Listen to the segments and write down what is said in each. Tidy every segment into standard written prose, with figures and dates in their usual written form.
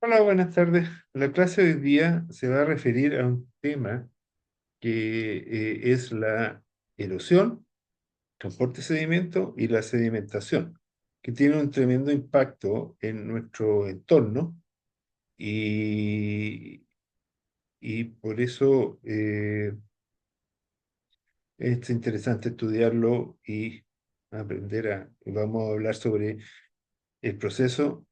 Hola, buenas tardes. La clase de hoy día se va a referir a un tema que es la erosión, transporte de sedimento y la sedimentación, que tiene un tremendo impacto en nuestro entorno y, y por eso es interesante estudiarlo y vamos a hablar sobre el proceso,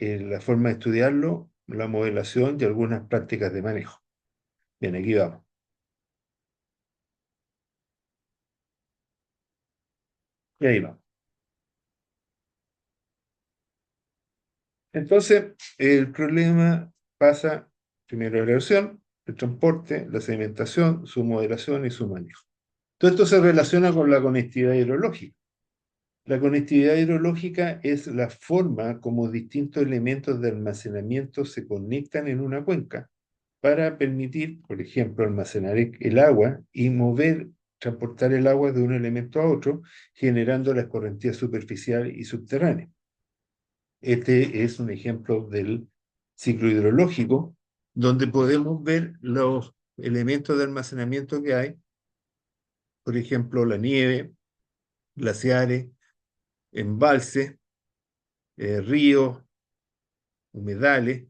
la forma de estudiarlo, la modelación y algunas prácticas de manejo. Bien, aquí vamos. Y ahí vamos. Entonces, el problema pasa primero la erosión, el transporte, la sedimentación, su moderación y su manejo. Todo esto se relaciona con la conectividad hidrológica. La conectividad hidrológica es la forma como distintos elementos de almacenamiento se conectan en una cuenca para permitir, por ejemplo, almacenar el agua y transportar el agua de un elemento a otro, generando la escorrentía superficial y subterránea. Este es un ejemplo del ciclo hidrológico, donde podemos ver los elementos de almacenamiento que hay, por ejemplo, la nieve, glaciares, embalses, ríos, humedales,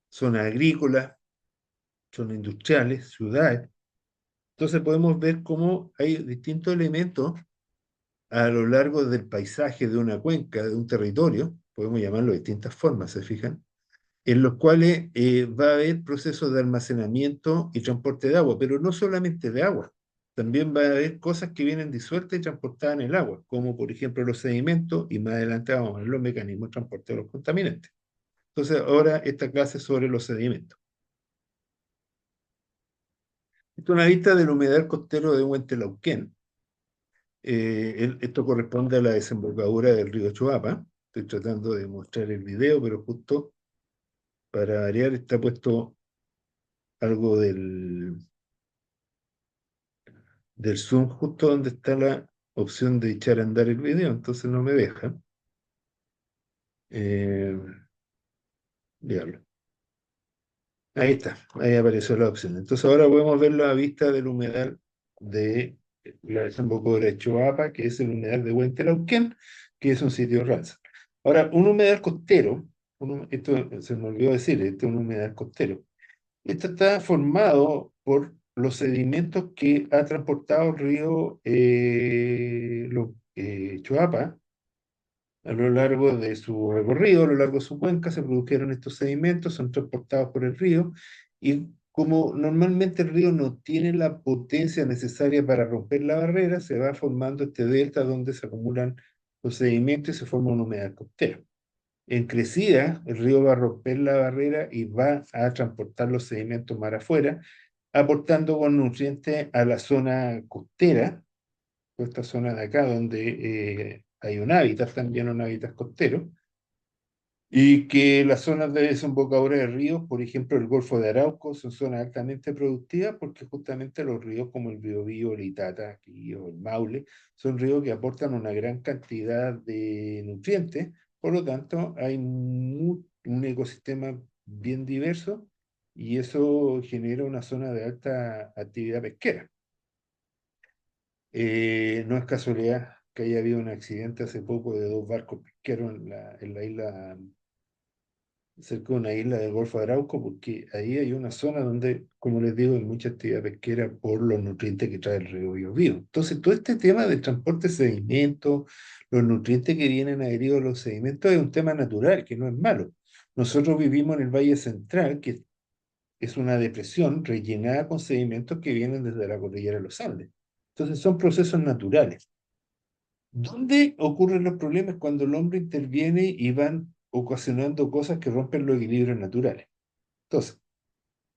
zonas agrícolas, zonas industriales, ciudades. Entonces podemos ver cómo hay distintos elementos a lo largo del paisaje de una cuenca, de un territorio, podemos llamarlo de distintas formas, ¿se fijan? En los cuales va a haber procesos de almacenamiento y transporte de agua, pero no solamente de agua, también va a haber cosas que vienen disueltas y transportadas en el agua, como por ejemplo los sedimentos, y más adelante vamos a ver los mecanismos de transporte de los contaminantes. Entonces, ahora esta clase es sobre los sedimentos. Esta es una vista del humedal costero de Huentelauquén. Esto corresponde a la desembocadura del río Choapa. Estoy tratando de mostrar el video, pero justo para variar está puesto algo del Zoom justo donde está la opción de echar a andar el video, entonces no me deja. Eh, Diablo. Ahí está, ahí apareció la opción. Entonces ahora podemos ver la vista del humedal de la desembocadura de Choapa, que es el humedal de Huentelauquén, que es un sitio Ramsar. Ahora, un humedal costero, esto se me olvidó decir, este es un humedal costero. Esto está formado por los sedimentos que ha transportado el río Choapa a lo largo de su recorrido, a lo largo de su cuenca, se produjeron estos sedimentos, son transportados por el río, y como normalmente el río no tiene la potencia necesaria para romper la barrera, se va formando este delta donde se acumulan los sedimentos y se forma una humedad costera. En crecida, el río va a romper la barrera y va a transportar los sedimentos mar afuera, aportando con nutrientes a la zona costera, esta zona de acá donde hay un hábitat, también un hábitat costero, y que las zonas de desembocadura de ríos, por ejemplo el Golfo de Arauco, son zonas altamente productivas porque justamente los ríos como el Biobío, el Itata aquí, o el Maule son ríos que aportan una gran cantidad de nutrientes, por lo tanto hay un ecosistema bien diverso y eso genera una zona de alta actividad pesquera. No es casualidad que haya habido un accidente hace poco de dos barcos pesqueros en la isla, cerca de una isla del Golfo de Arauco, porque ahí hay una zona donde, como les digo, hay mucha actividad pesquera por los nutrientes que trae el río Biobío. Entonces, todo este tema del transporte de sedimentos, los nutrientes que vienen adheridos a los sedimentos, es un tema natural, que no es malo. Nosotros vivimos en el Valle Central, que es una depresión rellenada con sedimentos que vienen desde la cordillera de los Andes. Entonces, son procesos naturales. ¿Dónde ocurren los problemas? Cuando el hombre interviene y van ocasionando cosas que rompen los equilibrios naturales. Entonces,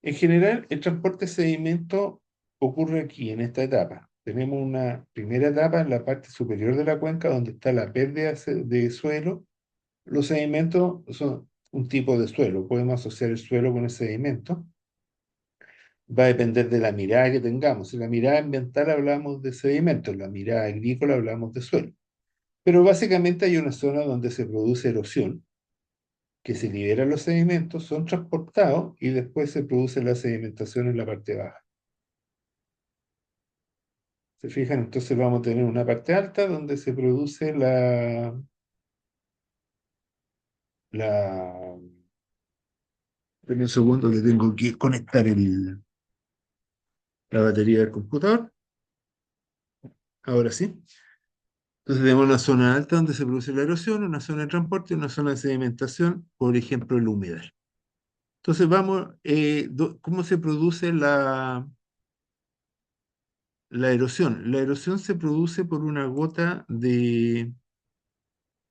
en general, el transporte de sedimento ocurre aquí, en esta etapa. Tenemos una primera etapa en la parte superior de la cuenca, donde está la pérdida de suelo. Los sedimentos son un tipo de suelo. Podemos asociar el suelo con el sedimento. Va a depender de la mirada que tengamos. En la mirada ambiental hablamos de sedimentos, en la mirada agrícola hablamos de suelo. Pero básicamente hay una zona donde se produce erosión que se liberan los sedimentos, son transportados y después se produce la sedimentación en la parte baja. ¿Se fijan? Entonces vamos a tener una parte alta donde se produce la. En un segundo le tengo que conectar la batería del computador. Ahora sí. Entonces tenemos una zona alta donde se produce la erosión, una zona de transporte y una zona de sedimentación, por ejemplo, el humedal. Entonces vamos, ¿cómo se produce la erosión? La erosión se produce por una gota de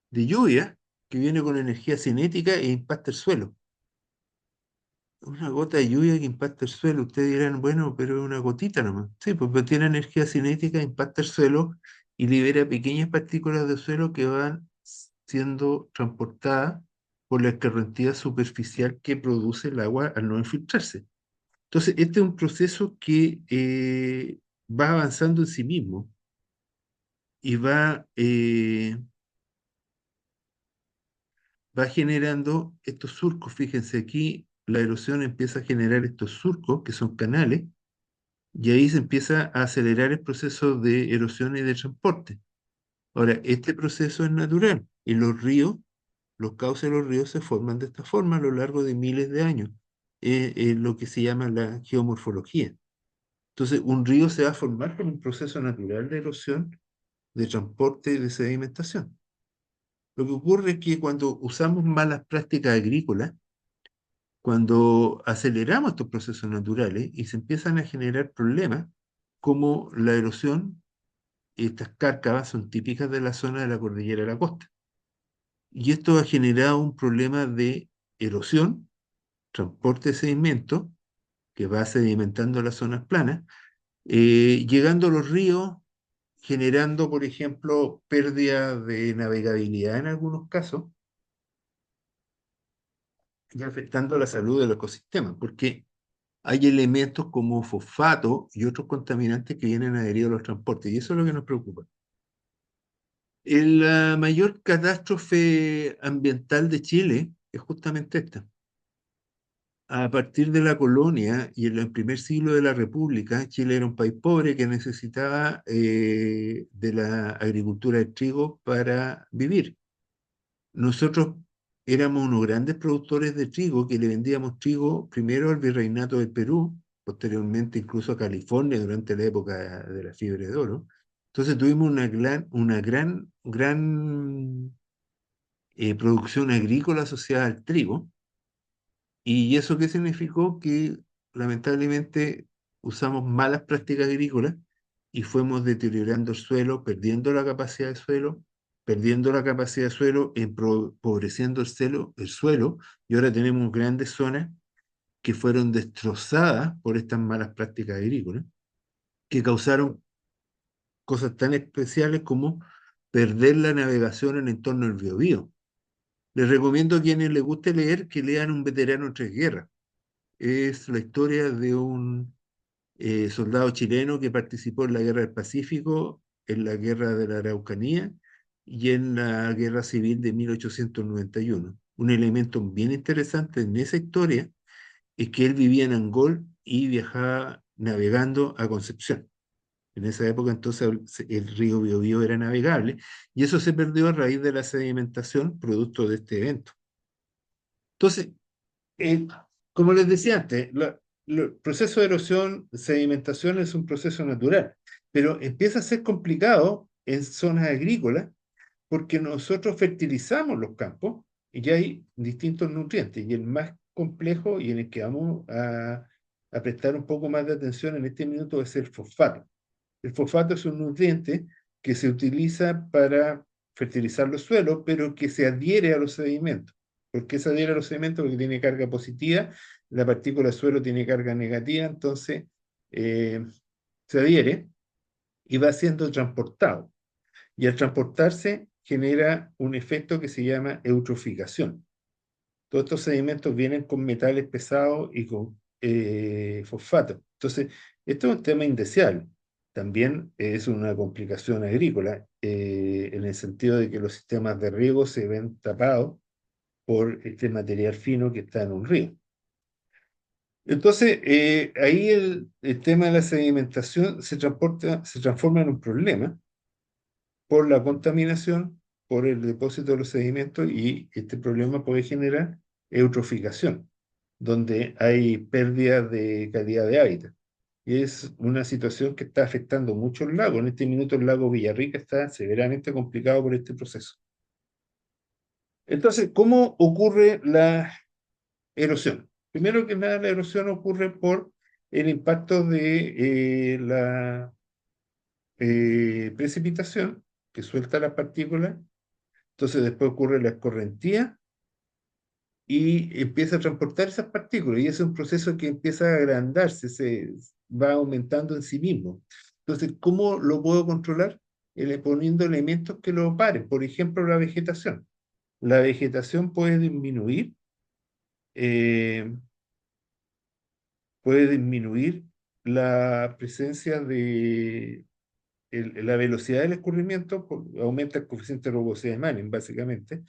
lluvia que viene con energía cinética e impacta el suelo. Una gota de lluvia que impacta el suelo. Ustedes dirán, bueno, pero es una gotita nomás. Sí, pues pero tiene energía cinética, impacta el suelo y libera pequeñas partículas de suelo que van siendo transportadas por la escarrentía superficial que produce el agua al no infiltrarse. Entonces, este es un proceso que va avanzando en sí mismo y va generando estos surcos. Fíjense aquí, la erosión empieza a generar estos surcos que son canales y ahí se empieza a acelerar el proceso de erosión y de transporte. Ahora, este proceso es natural y los ríos, los cauces de los ríos se forman de esta forma a lo largo de miles de años. Es lo que se llama la geomorfología. Entonces, un río se va a formar por un proceso natural de erosión, de transporte y de sedimentación. Lo que ocurre es que cuando usamos malas prácticas agrícolas, cuando aceleramos estos procesos naturales y se empiezan a generar problemas como la erosión, estas cárcavas son típicas de la zona de la cordillera de la costa. Y esto ha generado un problema de erosión, transporte de sedimentos, que va sedimentando las zonas planas, llegando a los ríos, generando, por ejemplo, pérdida de navegabilidad en algunos casos y afectando la salud del ecosistema, porque hay elementos como fosfato y otros contaminantes que vienen adheridos a los transportes, y eso es lo que nos preocupa. La mayor catástrofe ambiental de Chile es justamente esta. A partir de la colonia y en el primer siglo de la República, Chile era un país pobre que necesitaba de la agricultura de trigo para vivir. Nosotros éramos unos grandes productores de trigo que le vendíamos trigo primero al Virreinato del Perú, posteriormente incluso a California durante la época de la fiebre de oro. Entonces tuvimos una gran producción agrícola asociada al trigo. ¿Y eso qué significó? Que lamentablemente usamos malas prácticas agrícolas y fuimos deteriorando el suelo, perdiendo la capacidad de suelo, perdiendo la capacidad de suelo, empobreciendo el suelo, y ahora tenemos grandes zonas que fueron destrozadas por estas malas prácticas agrícolas, que causaron cosas tan especiales como perder la navegación en el entorno del Biobío. Les recomiendo a quienes les guste leer que lean Un veterano en tres guerras. Es la historia de un soldado chileno que participó en la Guerra del Pacífico, en la Guerra de la Araucanía y en la Guerra Civil de 1891. Un elemento bien interesante en esa historia es que él vivía en Angol y viajaba navegando a Concepción. En esa época entonces el río Biobío era navegable y eso se perdió a raíz de la sedimentación producto de este evento. Entonces, eh, como les decía antes, el proceso de erosión, sedimentación es un proceso natural, pero empieza a ser complicado en zonas agrícolas porque nosotros fertilizamos los campos y ya hay distintos nutrientes, y el más complejo y en el que vamos a prestar un poco más de atención en este minuto es el fosfato. El fosfato es un nutriente que se utiliza para fertilizar los suelos, pero que se adhiere a los sedimentos. ¿Por qué se adhiere a los sedimentos? Porque tiene carga positiva, la partícula de suelo tiene carga negativa, entonces eh, se adhiere y va siendo transportado. Y al transportarse genera un efecto que se llama eutroficación. Todos estos sedimentos vienen con metales pesados y con fosfato. Entonces, esto es un tema indeseable. También es una complicación agrícola, en el sentido de que los sistemas de riego se ven tapados por este material fino que está en un río. Entonces, ahí el tema de la sedimentación se transforma en un problema por la contaminación, por el depósito de los sedimentos, y este problema puede generar eutroficación, donde hay pérdida de calidad de hábitat. Y es una situación que está afectando mucho el lago. En este minuto el lago Villarrica está severamente complicado por este proceso. Entonces, ¿cómo ocurre la erosión? Primero que nada, la erosión ocurre por el impacto de la precipitación que suelta las partículas. Entonces después ocurre la escorrentía y empieza a transportar esas partículas. Y ese es un proceso que empieza a agrandarse, se va aumentando en sí mismo. Entonces, ¿cómo lo puedo controlar? Poniendo elementos que lo paren. Por ejemplo, la vegetación. La vegetación eh, puede disminuir la presencia de la velocidad del escurrimiento, aumenta el coeficiente de rugosidad de Manning, básicamente.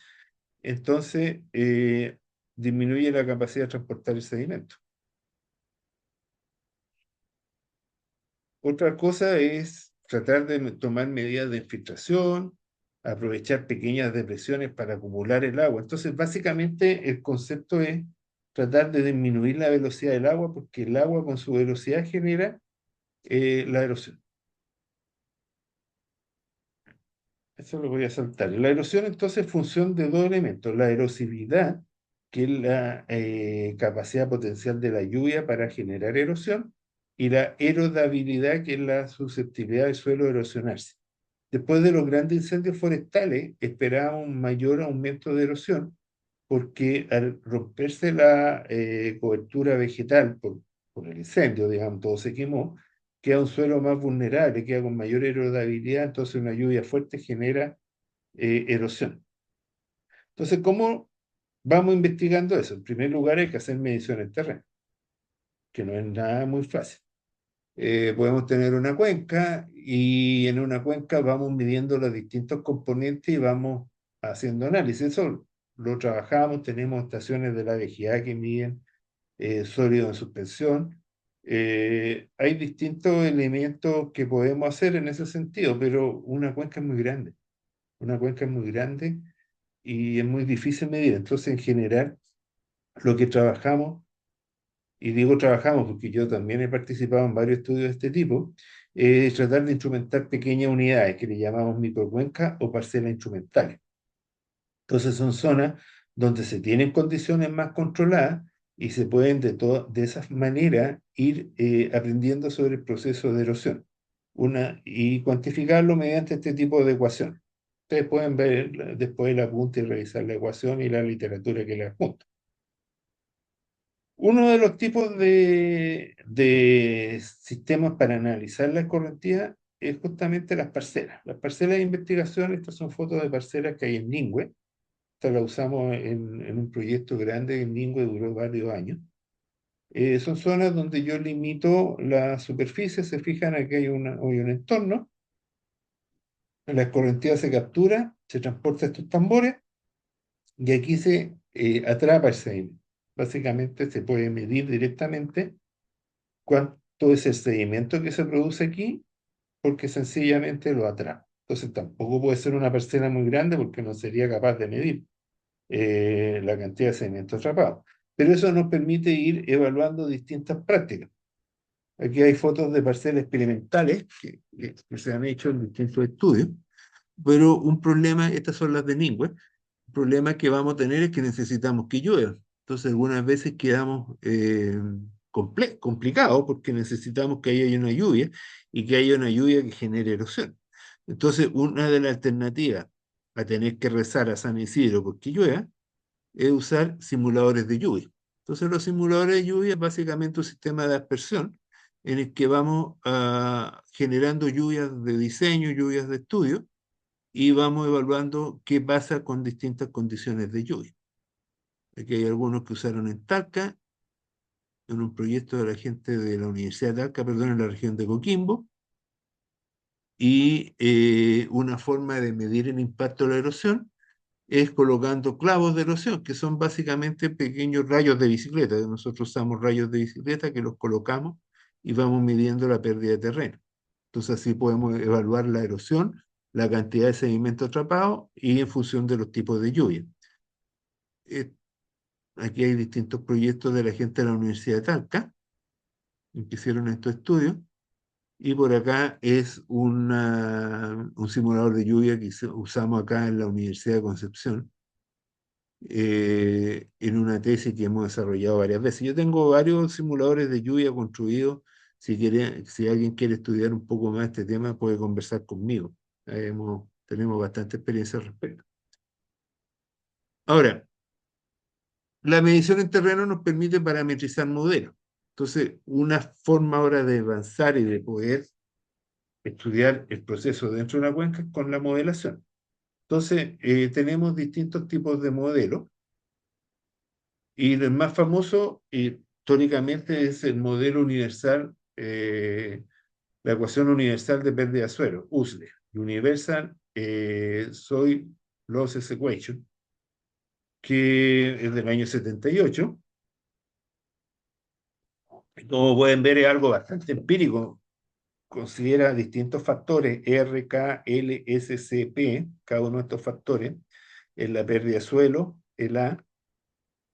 Entonces, disminuye la capacidad de transportar el sedimento. Otra cosa es tratar de tomar medidas de infiltración, aprovechar pequeñas depresiones para acumular el agua. Entonces, básicamente, el concepto es tratar de disminuir la velocidad del agua, porque el agua con su velocidad genera la erosión. Eso lo voy a saltar. La erosión entonces es función de dos elementos: la erosividad, que es la capacidad potencial de la lluvia para generar erosión, y la erodabilidad, que es la susceptibilidad del suelo a erosionarse. Después de los grandes incendios forestales, esperaba un mayor aumento de erosión, porque al romperse la cobertura vegetal por el incendio, digamos, todo se quemó, queda un suelo más vulnerable, queda con mayor erodabilidad, entonces una lluvia fuerte genera erosión. Entonces, ¿cómo vamos investigando eso? En primer lugar, hay que hacer mediciones en terreno, que no es nada muy fácil. Podemos tener una cuenca y en una cuenca vamos midiendo los distintos componentes y vamos haciendo análisis. Eso lo trabajamos, tenemos estaciones de la VGA que miden sólido en suspensión. Hay distintos elementos que podemos hacer en ese sentido, pero una cuenca es muy grande. Una cuenca es muy grande y es muy difícil medir. Entonces, en general, lo que trabajamos, y digo trabajamos porque yo también he participado en varios estudios de este tipo, es tratar de instrumentar pequeñas unidades que le llamamos microcuencas o parcelas instrumentales. Entonces son zonas donde se tienen condiciones más controladas y se pueden de esa manera ir aprendiendo sobre el proceso de erosión y cuantificarlo mediante este tipo de ecuación. Ustedes pueden ver después el apunte y revisar la ecuación y la literatura que le adjunto. Uno de los tipos de sistemas para analizar la escorrentía es justamente las parcelas. Las parcelas de investigación, estas son fotos de parcelas que hay en Ningüe. Esta la usamos en un proyecto grande en Ningüe, duró varios años. Son zonas donde yo limito la superficie, se fijan, aquí hay un entorno, la escorrentía se captura, se transporta a estos tambores y aquí se atrapa el sedimento. Básicamente se puede medir directamente cuánto es el sedimento que se produce aquí, porque sencillamente lo atrapa. Entonces tampoco puede ser una parcela muy grande porque no sería capaz de medir la cantidad de sedimento atrapado. Pero eso nos permite ir evaluando distintas prácticas. Aquí hay fotos de parcelas experimentales que se han hecho en distintos estudios, pero un problema, estas son las de Ningüe, el problema que vamos a tener es que necesitamos que llueva. Entonces algunas veces quedamos complicados porque necesitamos que haya una lluvia y que haya una lluvia que genere erosión. Entonces una de las alternativas a tener que rezar a San Isidro porque llueva es usar simuladores de lluvia. Entonces los simuladores de lluvia es básicamente un sistema de aspersión en el que vamos generando lluvias de diseño, lluvias de estudio, y vamos evaluando qué pasa con distintas condiciones de lluvia. Aquí hay algunos que usaron en Talca, en un proyecto de la gente de la Universidad de Talca, perdón, en la región de Coquimbo, y una forma de medir el impacto de la erosión es colocando clavos de erosión, que son básicamente pequeños rayos de bicicleta. Nosotros usamos rayos de bicicleta que los colocamos y vamos midiendo la pérdida de terreno. Entonces así podemos evaluar la erosión, la cantidad de sedimento atrapado y en función de los tipos de lluvia. Eh, Aquí hay distintos proyectos de la gente de la Universidad de Talca, que hicieron estos estudios, y por acá es un simulador de lluvia que usamos acá en la Universidad de Concepción, en una tesis que hemos desarrollado varias veces. Yo tengo varios simuladores de lluvia construidos. Si alguien quiere estudiar un poco más este tema, puede conversar conmigo. Tenemos bastante experiencia al respecto. Ahora, la medición en terreno nos permite parametrizar modelos. Entonces, una forma ahora de avanzar y de poder estudiar el proceso dentro de una cuenca es con la modelación. Entonces, tenemos distintos tipos de modelos y el más famoso históricamente es el modelo universal, la ecuación universal de pérdida de suelo, USLE, Universal Soil Losses Equation, que es del año 78. Como pueden ver, es algo bastante empírico. Considera distintos factores, R, K, L, S, C, P, cada uno de estos factores, en la pérdida de suelo, el A,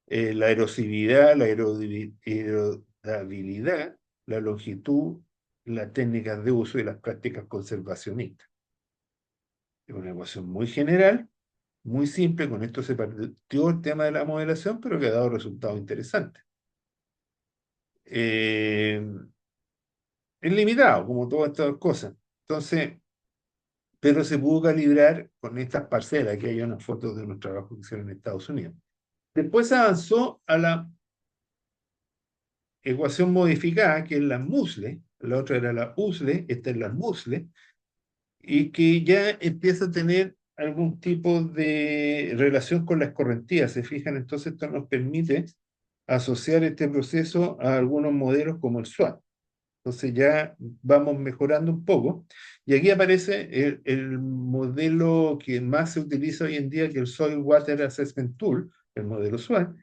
la erosividad, la erodabilidad, la longitud, las técnicas de uso y las prácticas conservacionistas. Es una ecuación muy general, muy simple, con esto se partió el tema de la modelación, pero que ha dado resultados interesantes. Es limitado, como todas estas cosas. Entonces, pero se pudo calibrar con estas parcelas. Aquí hay unas fotos de los trabajos que hicieron en Estados Unidos. Después se avanzó a la ecuación modificada, que es la MUSLE, la otra era la USLE, esta es la MUSLE, y que ya empieza a tener algún tipo de relación con la escorrentía. ¿Se fijan? Entonces esto nos permite asociar este proceso a algunos modelos como el SWAT. Entonces ya vamos mejorando un poco. Y aquí aparece el modelo que más se utiliza hoy en día, que es el Soil Water Assessment Tool, el modelo SWAT,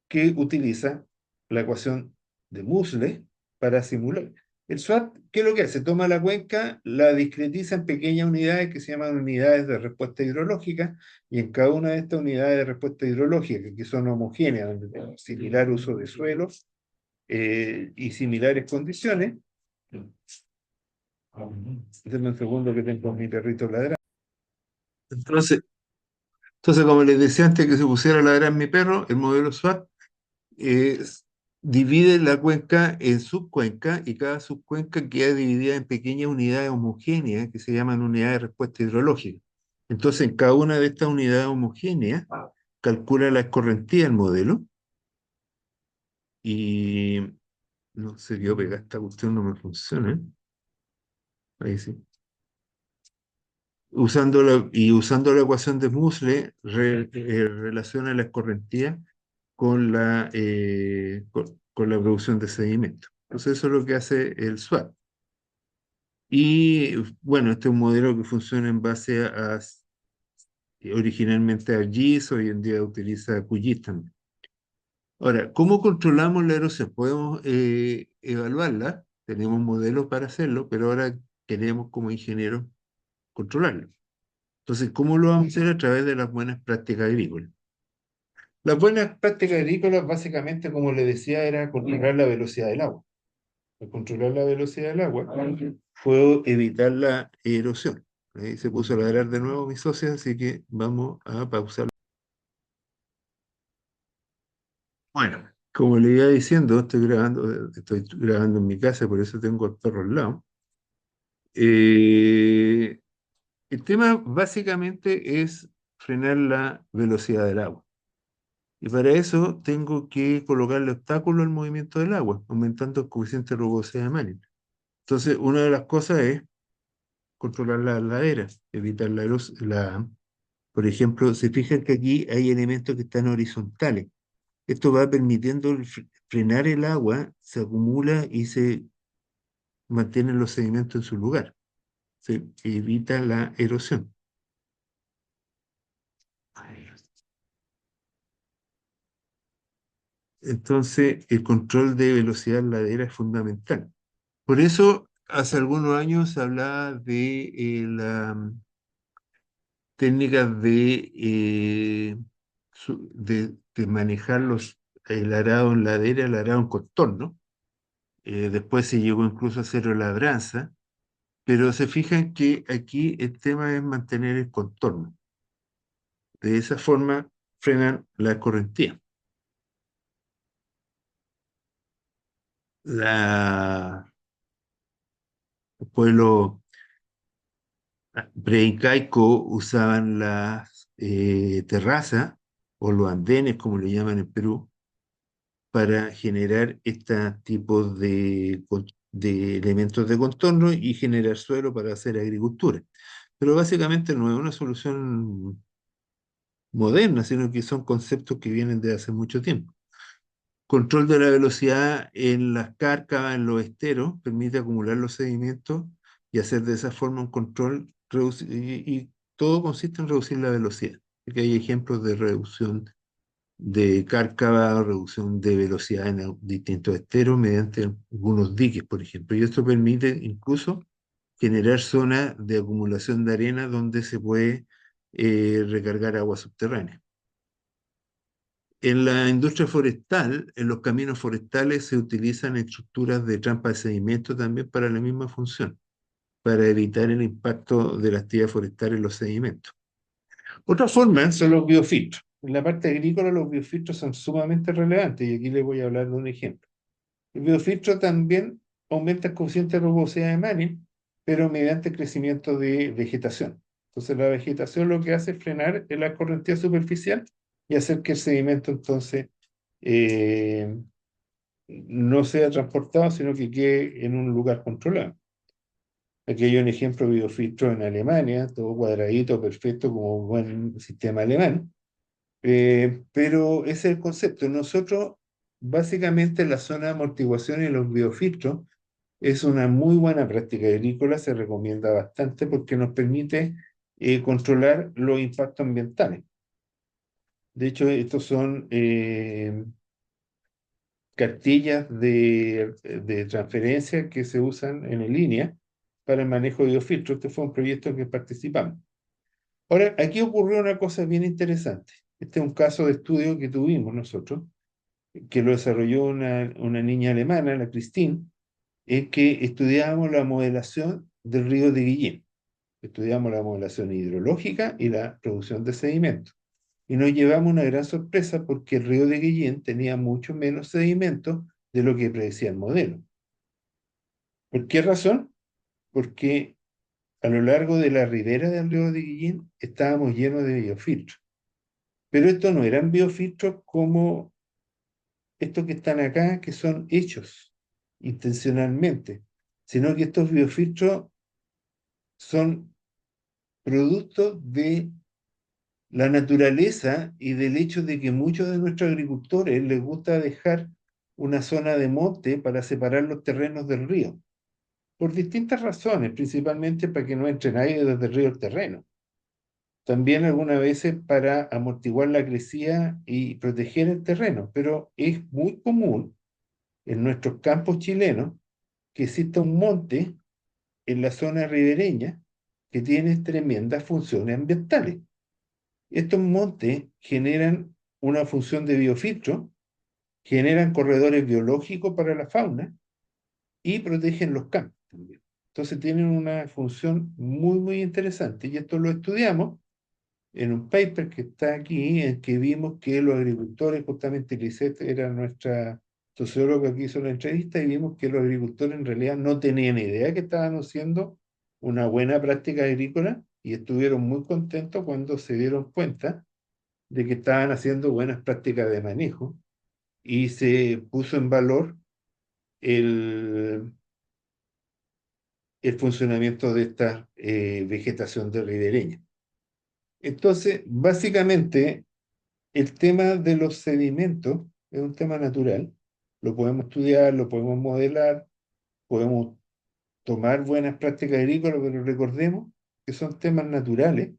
que utiliza la ecuación de Musle para simular. El SWAT, ¿qué es lo que hace? Toma la cuenca, la discretiza en pequeñas unidades que se llaman unidades de respuesta hidrológica, y en cada una de estas unidades de respuesta hidrológica, que son homogéneas, donde tenemos similar uso de suelos y similares condiciones. Denme un segundo que tengo a mi perrito ladrando. Entonces, como les decía antes que se pusiera a ladrar mi perro, el modelo SWAT eh, divide la cuenca en subcuencas y cada subcuenca queda dividida en pequeñas unidades homogéneas que se llaman unidades de respuesta hidrológica. Entonces, en cada una de estas unidades homogéneas calcula la escorrentía del modelo y no sé qué pegar, esta cuestión no me funciona. Ahí sí. Usando la ecuación de Musle, relaciona la escorrentía con la producción de sedimento. Entonces eso es lo que hace el SWAT. Y bueno, este es un modelo que funciona en base originalmente a GIS, hoy en día utiliza QGIS también. Ahora, ¿cómo controlamos la erosión? Podemos evaluarla, tenemos modelos para hacerlo, pero ahora queremos como ingenieros controlarlo. Entonces, ¿cómo lo vamos a hacer? A través de las buenas prácticas agrícolas. Las buenas prácticas agrícolas, básicamente, como les decía, era controlar la velocidad del agua. Al controlar la velocidad del agua, fue evitar la erosión. Ahí se puso a ladrar de nuevo mi socia, así que vamos a pausar. Bueno, como le iba diciendo, estoy grabando en mi casa, por eso tengo el perro al lado. Eh, el tema básicamente es frenar la velocidad del agua. Y para eso tengo que colocarle obstáculos al movimiento del agua, aumentando el coeficiente de rugosidad de Manning. Entonces, una de las cosas es controlar las laderas, evitar por ejemplo, se fijan que aquí hay elementos que están horizontales. Esto va permitiendo frenar el agua, se acumula y se mantienen los sedimentos en su lugar. Se evita la erosión. Entonces, el control de velocidad en ladera es fundamental. Por eso, hace algunos años se hablaba de las técnicas de manejar el arado en ladera, el arado en contorno. Después se llegó incluso a hacer labranza, pero se fijan que aquí el tema es mantener el contorno. De esa forma frenan la correntía. Los pueblos preincaicos usaban las terrazas o los andenes, como le llaman en Perú, para generar este tipo de elementos de contorno y generar suelo para hacer agricultura. Pero básicamente no es una solución moderna, sino que son conceptos que vienen de hace mucho tiempo. Control de la velocidad en las cárcavas, en los esteros, permite acumular los sedimentos y hacer de esa forma un control, y todo consiste en reducir la velocidad, porque hay ejemplos de reducción de cárcava, reducción de velocidad en distintos esteros mediante algunos diques, por ejemplo, y esto permite incluso generar zonas de acumulación de arena donde se puede recargar agua subterránea. En la industria forestal, en los caminos forestales se utilizan estructuras de trampa de sedimento también para la misma función, para evitar el impacto de la actividad forestal en los sedimentos. Otra forma son los biofiltros. En la parte agrícola los biofiltros son sumamente relevantes y aquí les voy a hablar de un ejemplo. El biofiltro también aumenta el coeficiente de rugosidad de Manning, pero mediante el crecimiento de vegetación. Entonces la vegetación lo que hace es frenar la correntía superficial y hacer que el sedimento entonces eh, no sea transportado, sino que quede en un lugar controlado. Aquí hay un ejemplo de biofiltro en Alemania, todo cuadradito, perfecto, como un buen sistema alemán. Pero ese es el concepto. Nosotros, básicamente, la zona de amortiguación y los biofiltros es una muy buena práctica agrícola, se recomienda bastante porque nos permite controlar los impactos ambientales. De hecho, estos son cartillas de transferencia que se usan en línea para el manejo de biofiltros. Este fue un proyecto en que participamos. Ahora, aquí ocurrió una cosa bien interesante. Este es un caso de estudio que tuvimos nosotros, que lo desarrolló una niña alemana, la Christine, en que estudiábamos la modelación del río de Guillén. Estudiamos la modelación hidrológica y la producción de sedimentos. Y nos llevamos una gran sorpresa porque el río de Guillén tenía mucho menos sedimentos de lo que predecía el modelo. ¿Por qué razón? Porque a lo largo de la ribera del río de Guillén estábamos llenos de biofiltros. Pero estos no eran biofiltros como estos que están acá, que son hechos intencionalmente, sino que estos biofiltros son producto de la naturaleza y del hecho de que muchos de nuestros agricultores les gusta dejar una zona de monte para separar los terrenos del río, por distintas razones, principalmente para que no entre nadie desde el río al terreno. También algunas veces para amortiguar la crecida y proteger el terreno, pero es muy común en nuestros campos chilenos que exista un monte en la zona ribereña que tiene tremendas funciones ambientales. Estos montes generan una función de biofiltro, generan corredores biológicos para la fauna y protegen los campos también. Entonces tienen una función muy, muy interesante y esto lo estudiamos en un paper que está aquí, en que vimos que los agricultores, justamente Lisette era nuestra socióloga que hizo la entrevista, y vimos que los agricultores en realidad no tenían idea que estaban haciendo una buena práctica agrícola y estuvieron muy contentos cuando se dieron cuenta de que estaban haciendo buenas prácticas de manejo y se puso en valor el, el funcionamiento de esta vegetación de ribereña. Entonces, básicamente, el tema de los sedimentos es un tema natural, lo podemos estudiar, lo podemos modelar, podemos tomar buenas prácticas agrícolas, pero recordemos que son temas naturales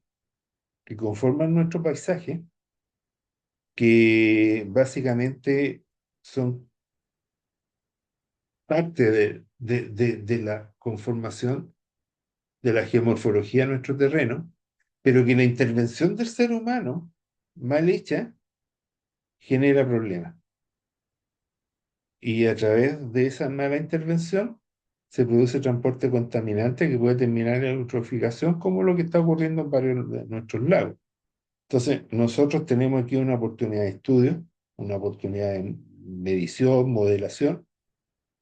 que conforman nuestro paisaje, que básicamente son parte de la conformación de la geomorfología de nuestro terreno, pero que la intervención del ser humano, mal hecha, genera problemas. Y a través de esa mala intervención se produce transporte contaminante que puede terminar en eutroficación, como lo que está ocurriendo en varios de nuestros lagos. Entonces, nosotros tenemos aquí una oportunidad de estudio, una oportunidad de medición, modelación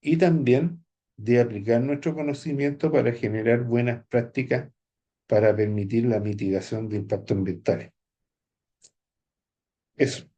y también de aplicar nuestro conocimiento para generar buenas prácticas para permitir la mitigación de impactos ambientales. Eso.